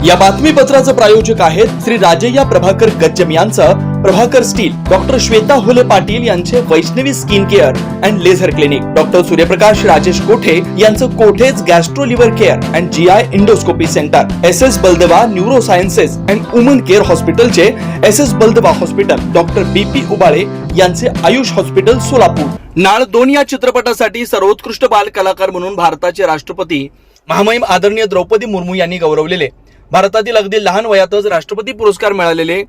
या बातमीपत्राचे प्रायोजक आहेत श्री राजय्या प्रभाकर गज्जम यांचं प्रभाकर स्टील, डॉक्टर श्वेता हुले पाटील यांचे Vaishnavi skin care and laser clinic, doctor Suryaprakash Rajesh Kothe यांचं Kothe's gastro liver care and GI endoscopy centre, SS Baldeva neuro sciences and woman care हॉस्पिटलचे SS Baldeva hospital, doctor BP Ubale यांचे Ayush hospital Solapur. नाळ 2 या चित्रपटासाठी सर्वोत्कृष्ट बाल कलाकार म्हणून भारताचे राष्ट्रपती महामहिम आदरणीय द्रौपदी मुर्मू यांनी गौरवलेले, भारतातील अगदी लहान वयातच राष्ट्रपती पुरस्कार मिळालेले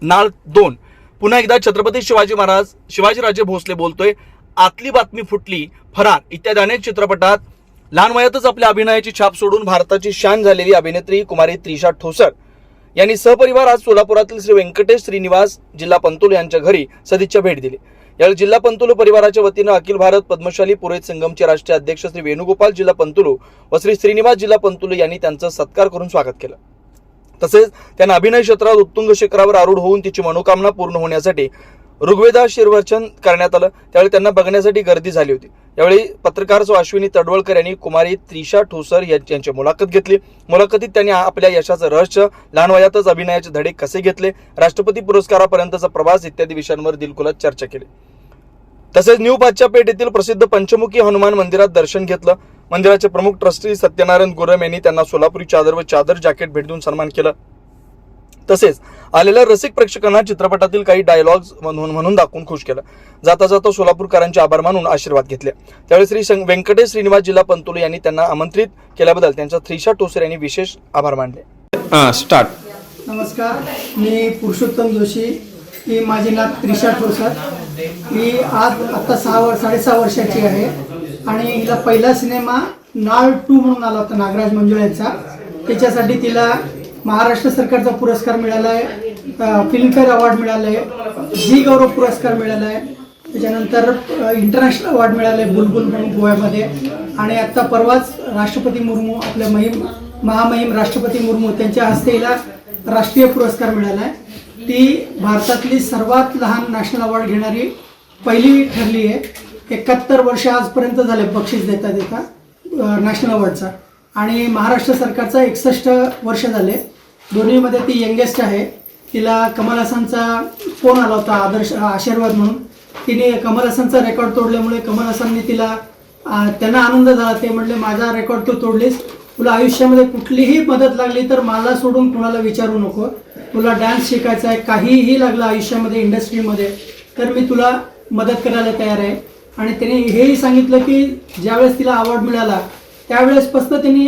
नाळ 2 पुन्हा एकदा छत्रपती शिवाजीराजे भोसले बोलतोय, आतली बातमी फुटली, फरार इत्यादी अनेक चित्रपटात लहान वयातच आपल्या अभिनयाची छाप सोडून भारताची शान झालेली अभिनेत्री कुमारी त्रिशा ठोसर यांनी सहपरिवार आज सोलापुरातील श्री व्यंकटेश श्रीनिवास जिल्हा पंतोल यांच्या घरी सदिच्छा भेट दिली. यावेळी जिल्हा पंतोलू परिवाराच्या वतीनं अखिल भारत पद्मशाली पुरोहित संगमचे राष्ट्रीय अध्यक्ष श्री वेणुगोपाल जिल्हा पंतोलू व श्री श्रीनिवास जिल्हा पंतोलू यांनी त्यांचं सत्कार करून स्वागत केलं. तसेच त्यांना अभिनय क्षेत्रात उत्तुंग शिखरावर आरूढ होऊन तिची मनोकामना पूर्ण होण्यासाठी ऋग्वेदाशीर्वचन करण्यात आलं. त्यावेळी त्यांना बघण्यासाठी गर्दी झाली होती. यावेळी पत्रकार सौ अश्विनी तडवळकर यांनी कुमारी त्रिशा ठोसर यांची मुलाखत घेतली. मुलाखतीत त्यांनी आपल्या यशाचं रहस्य, लहान वयातच अभिनयाचे धडे कसे घेतले, राष्ट्रपती पुरस्कारापर्यंतचा प्रवास इत्यादी विषयांवर दिलखुलास चर्चा केली. तसेच न्यू बादशाहपेठ येथील प्रसिद्ध पंचमुखी हनुमान मंदिरात दर्शन घेतलं. मंदिराचे प्रमुख ट्रस्टी सत्यनारायण गुरम यांनी त्यांना सोलापुरी चादर व चादर जॅकेट भेट देऊन सन्मान केलं. तसेच आलेल्या रसिक प्रेक्षकांना चित्रपटातील काही डायलॉग्स म्हणून दाखवून खुश केलं. जाता जाता सोलापूरकरांचे आभार मानून आशीर्वाद घेतले. त्यावेळी श्री व्यंकटेश श्रीनिवास जिल्हा पंतोलू यांनी त्यांना आमंत्रित केल्याबद्दल त्यांच्या त्रिशा ठोसर यांनी विशेष आभार मानले. स्टार्ट. नमस्कार, मी पुरुषोत्तम जोशी. ही माझी नात त्रिशा ठोसर. ही आता 6.5 वर्षाची आहे आणि हिला पहिला सिनेमा नाळ 2 म्हणून आला होता नागराज मंजुळेंचा. त्याच्यासाठी तिला महाराष्ट्र सरकारचा पुरस्कार मिळाला आहे, फिल्मफेअर अवॉर्ड मिळाला आहे, झी गौरव पुरस्कार मिळाला आहे, त्याच्यानंतर इंटरनॅशनल अवॉर्ड मिळाला आहे बुलबुल म्हणून गोव्यामध्ये. आणि आत्ता परवाच राष्ट्रपती मुर्मू, आपले महामहिम राष्ट्रपती मुर्मू त्यांच्या हस्ते हिला राष्ट्रीय पुरस्कार मिळाला आहे. ती भारतातली सर्वात लहान नॅशनल अवॉर्ड घेणारी पहिली ठरली आहे. 71 वर्ष आजपर्यंत झाले बक्षीस देता नॅशनल अवॉर्डचा. आणि महाराष्ट्र सरकारचा 61 वर्ष झाले. दोन्हीमध्ये ती यंगेस्ट आहे. तिला कमल हसनचा फोन आला होता आशीर्वाद म्हणून. तिने कमल हसनचा रेकॉर्ड तोडल्यामुळे कमल हसनने त्यांना आनंद झाला. ते म्हणले, माझा रेकॉर्ड तू तोडलीस, तुला आयुष्यामध्ये कुठलीही मदत लागली तर मला सोडून कुणाला विचारू नको. तुला डान्स शिकायचा आहे, काहीही लागलं आयुष्यामध्ये इंडस्ट्रीमध्ये तर मी तुला मदत करायला तयार आहे. आणि त्यांनी हेही सांगितलं की ज्यावेळेस तिला अवॉर्ड मिळाला त्यावेळेसपासून त्यांनी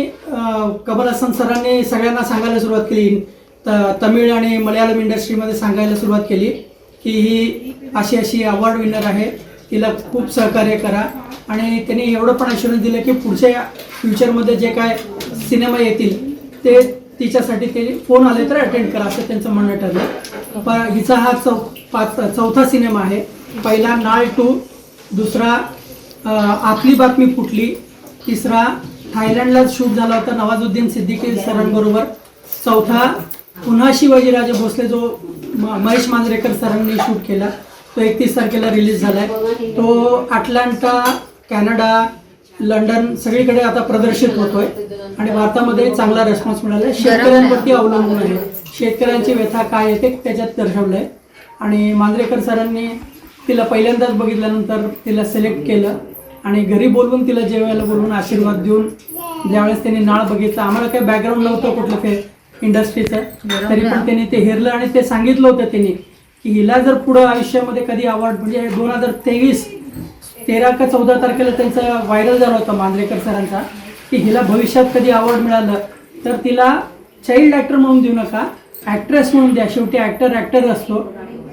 कमल हसन सरांनी सगळ्यांना सांगायला सुरुवात केली, तमिळ आणि मल्याळम इंडस्ट्रीमध्ये सांगायला सुरुवात केली की ही अशी अवॉर्ड विनर आहे, तिला खूप सहकार्य करा. आणि त्यांनी एवढं पण आश्वासन दिलं की पुढच्या फ्युचरमध्ये जे काय सिनेमा येतील ते तिच्यासाठी ते फोन आले तर अटेंड करा असं त्यांचं म्हणणं ठरलं. पण हिचा हा चौथा सिनेमा आहे. पहिला नाळ 2, दुसरा आतली बातमी फुटली, तिसरा थायलंडला शूट झाला होता नवाजुद्दीन सिद्दीकी सरांबरोबर, चौथा पुन्हा शिवाजीराजे भोसले जो महेश मांजरेकर सरांनी शूट केला तो 31 तारखेला रिलीज झालाय. तो अटलांटा, कॅनडा, लंडन सगळीकडे आता प्रदर्शित होतोय आणि भारतामध्ये चांगला रिस्पॉन्स मिळाला. शेतकऱ्यांवरती अवलंबून आहे, शेतकऱ्यांची व्यथा काय आहे ते त्याच्यात दर्शवलंय. आणि मांजरेकर सरांनी तिला पहिल्यांदाच बघितल्यानंतर तिला सिलेक्ट केलं आणि घरी बोलवून तिला जेवायला बोलवून आशीर्वाद देऊन ज्यावेळेस त्यांनी नाळ बघितलं, आम्हाला काही बॅकग्राऊंड नव्हतं कुठलं ते इंडस्ट्रीचं, तरी पण त्यांनी ते हेरलं आणि ते सांगितलं होतं त्यांनी की हिला जर पुढं आयुष्यामध्ये कधी अवॉर्ड, म्हणजे 2023 13 का 14 तारखेला त्यांचा व्हायरल झाला होता मांजरेकर सरांचा की हिला भविष्यात कधी अवॉर्ड मिळालं तर तिला चाइल्ड ॲक्टर म्हणून देऊ नका, ॲक्ट्रेस म्हणून द्या. शेवटी ॲक्टर असतो,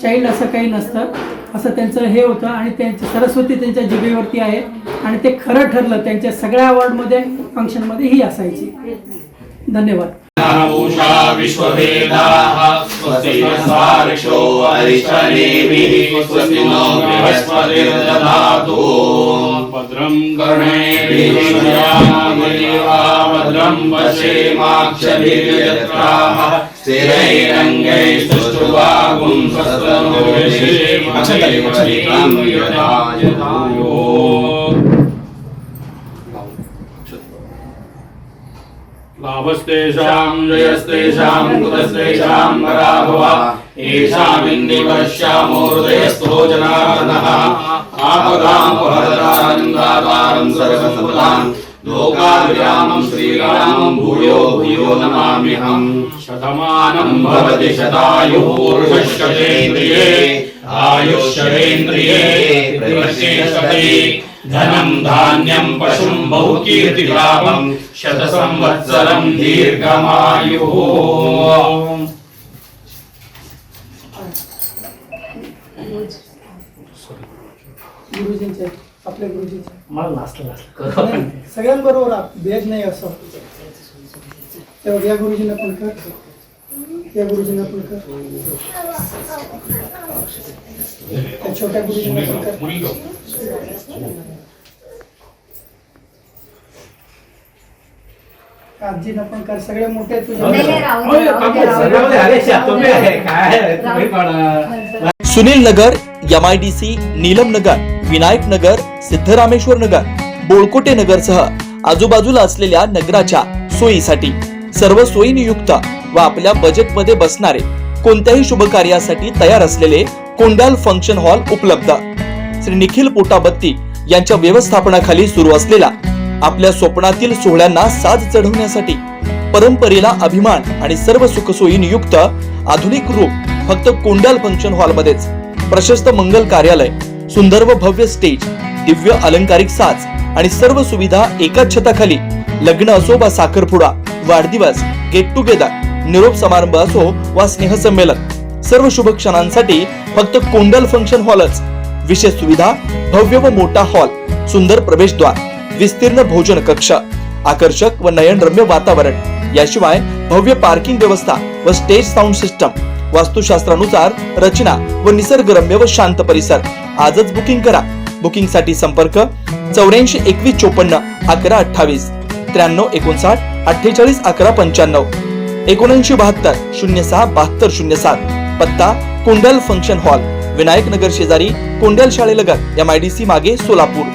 चाइल्ड असं काही नसतं, असं त्यांचं हे होतं. आणि त्यांची सरस्वती त्यांच्या जिभेवरती आहे आणि ते खरं ठरलं. त्यांच्या सगळ्या अवॉर्डमध्ये फंक्शनमध्ये ही असायची. धन्यवाद. पूषा विश्ववेदाः स्वस्ति नस्तार्क्ष्यो अरिष्टनेमिः स्वस्ति नो बृहस्पतिर्दधातु भद्रं कर्णेभिः भद्रं पश्येमाक्षभिर्यजत्राः स्थिरैरङ्गैः सुष्ठुवागुं स्वस्तनोभिः यथायो आवस्तेषां जयस्तेषां कुतस्तेषां पराभवा येषामिन्दिवश्यामो हृदयस्थो जनार्दनः आपदामपहरतारं दातारं सर्वसम्पदां लोकाभिरामं श्रीरामं भूयो भूयो नमाम्यहम् शतमानं भवति शतायुः पुरुषश्चतेन्द्रिये आयुष्येन्द्रिये प्रतिवर्षे धनं धान्यं पशुं बहुकीर्तिलाभं शतसंवत्सरं दीर्घमायुः। गुरुजींचे आपल्या गुरुजींचे मला लास्ट सगळ्यांबरोबर भेद नाही असं तेव्हा या गुरुजींना पण कर, या गुरुजींना पण कर, त्या छोट्या गुरुजींना पण कर. आजींना पण कर. सगळे मोठे तुझ्या सुनील नगर, MIDC, नीलम नगर, विनायक नगर, सिद्धरामेश्वर नगर, बोळकोटे नगर सह आजूबाजूला असलेल्या नगराच्या सोयीसाठी सर्व सोयीनियुक्त व आपल्या बजेटमध्ये बसणारे कोणत्याही शुभ कार्यासाठी तयार असलेले कोंडाल फंक्शन हॉल उपलब्ध. श्री निखिल पोटाबत्ती यांच्या व्यवस्थापनाखाली सुरू असलेला आपल्या स्वप्नातील सोहळ्यांना साज चढवण्यासाठी परंपरेला अभिमान आणि सर्व सुखसोयी नियुक्त आधुनिक रूप फक्त कोंडाल फंक्शन हॉल मध्येच. प्रशस्त मंगल कार्यालय, सुंदर व भव्य स्टेज, दिव्य अलंकारिक साज आणि सर्व सुविधा एकाच छताखाली. लग्न असो वा साखरपुडा, वाढदिवस, गेट टुगेदर, निरोप समारंभ असो वा स्नेहसंमेलन, सर्व शुभ क्षणांसाठी फक्त कोंडाल फंक्शन हॉलच. विशेष सुविधा, भव्य व मोठा हॉल, सुंदर प्रवेशद्वार, विस्तीर्ण भोजन कक्ष, आकर्षक व नयनरम्य वातावरण, याशिवाय भव्य पार्किंग व्यवस्था व स्टेज साऊंड सिस्टम, वास्तुशास्त्रानुसार रचना व निसर्गरम्य व शांत परिसर. आजच बुकिंग करा. बुकिंग साठी संपर्क 84 21 54 11 28 93 59 48 11 95 79 72 06 72 07. पत्ता कोंडाल फंक्शन हॉल, विनायक नगर शेजारी, कोंडाल शाळेलगत, MIDC मागे, सोलापूर.